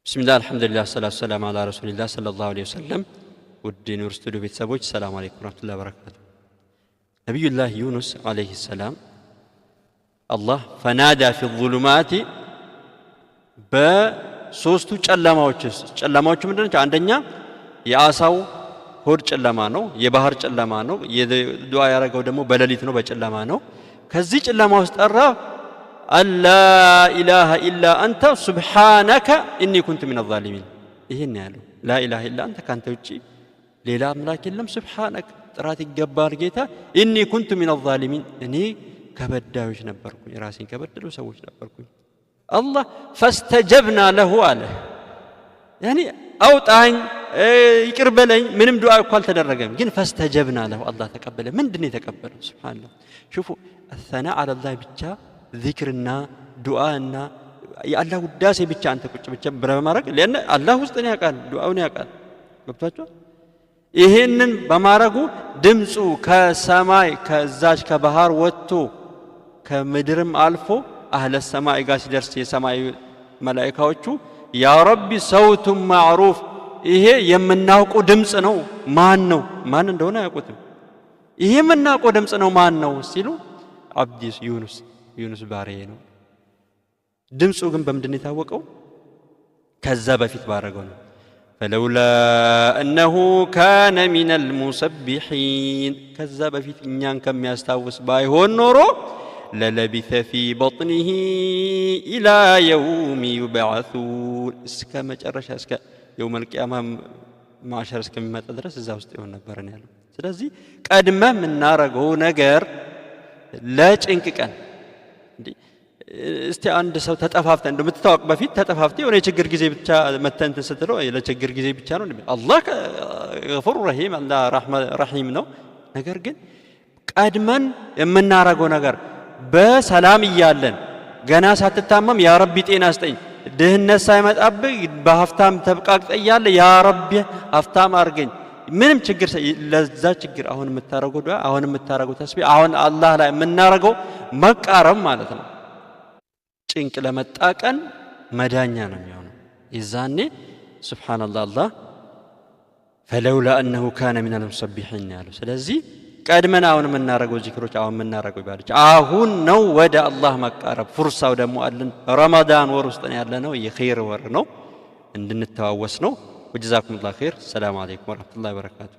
بسم الله الحمد لله والصلاة والسلام على رسول الله صلى الله عليه وسلم والدين ورستودو بيت سابوج السلام عليكم ورحمة الله وبركاته. نبي الله يونس عليه السلام الله فنادى في الظلمات بسوستو ጨለማዎች ምንድነው? አንደኛ የአሳው ሆድ ጨለማ ነው፣ የባህር ጨለማ ነው፣ የዱዓ ያረጋው ደግሞ በሌሊት ነው፣ በጨለማ ነው። ከዚህ ጨለማ ውስጥ ጠራ ألا إله إلا أنت سبحانك إني كنت من الظالمين. ይሄን ያለው لا إله إلا أنت ካንተ ውጪ ሌላ አምላክ የለም سبحانك ጥራት ይገባል ጌታ إني كنت من الظالمين እኔ ከበዳዮች ነበርኩኝ ራሴን ከበደሉ ሰዎች ነበርኩኝ። الله فاستجبنا له አለ يعني አውጣኝ ይቅር በለኝ ምንም ዱዓ እኮ አልተደረገም ግን فاستجبنا له الله ተቀበለ። ምንድነው የተቀበለው? سبحان الله شوفوا الثناء على الله ብቻ ذكرنا دعاءنا يا الله وداسي ብቻ አንተ ቁጭ ብቻ በማድረግ ለእነ አላህ ውስጥ ነው ያውቃል ዱዓውን ያውቃል። ገብቷችሁ? ይሄንን በማድረጉ ድምጹ ከሰማይ ከዛች ከባህር ወጥቶ ከምድርም አልፎ አህለ ሰማይ ጋር ሲደርስ የሰማይ መላእክቶቹ ያ ረቢ ሰውቱ ማዕሩፍ ይሄ የምናውቀው ድምጽ ነው። ማን ነው? ማን እንደሆነ አያውቁትም። ይሄ የምናውቀው ድምጽ ነው ማን ነው ሲሉ አብዲ ዩኑስ ባሪያ ነው። ድምጹ ግን በምንድን ነው የታወቀው? ከዛ በፊት ባረገው ነው። فلولا انه كان من المسبحين ከዛ በፊት እኛን ከሚያስታውስ ባይሆን ኖሮ للبث في بطنه الى يوم يبعثون እስከ መጨረሻ እስከ يوم القيامه ማሸር እስከሚመጣ ድረስ እዛ ውስጥ ይሆን ነበር ነው ያለው። ስለዚህ ቀድመ ምናረገው ነገር ለጭንቅ ቀን እስቲ አንድ ሰው ተጠፋፍተ እንደምትታወቅ በፊት ተጠፋፍተ የሆነ የችግር ጊዜ ብቻ መተንተ ስትለው ለችግር ጊዜ ብቻ ነው አላህ ገፉር ረሂም አላህ ረሂም ነው። ነገር ግን ቀድመን የምናረገው ነገር በሰላም እያለን ገና ሳትታመም ያ ረቢ ጤና ስጠኝ ድህነት ሳይመጣብህ በሀፍታም ተብቃቅጠ እያለ ያ ረቢ ሀፍታም አርገኝ ምንም ችግር ለዛ ችግር አሁን የምታረገው ዱዓ አሁን የምታረገው ተስቢህ አሁን አላህ ላይ የምናረገው መቃረም ማለት ነው። ጭንቅ ለመጣቀን መዳኛ ነው የሚሆነው። ይዛኔ ሱብሃንአላህ አላህ فلولا انه كان من المسبحين ያለው። ስለዚህ ቀድመን አሁን የምናረገው ዚክሮች አሁን የምናረገው ባልጭ አሁን ነው ወደ አላህ መቃረብ። ፍርሳው ደግሞ አለን ረመዳን ወር ውስጥ ያለነው የኸይር ወር ነው እንድንተዋወስ ነው። وجزاكم الله خير. السلام عليكم ورحمة الله وبركاته.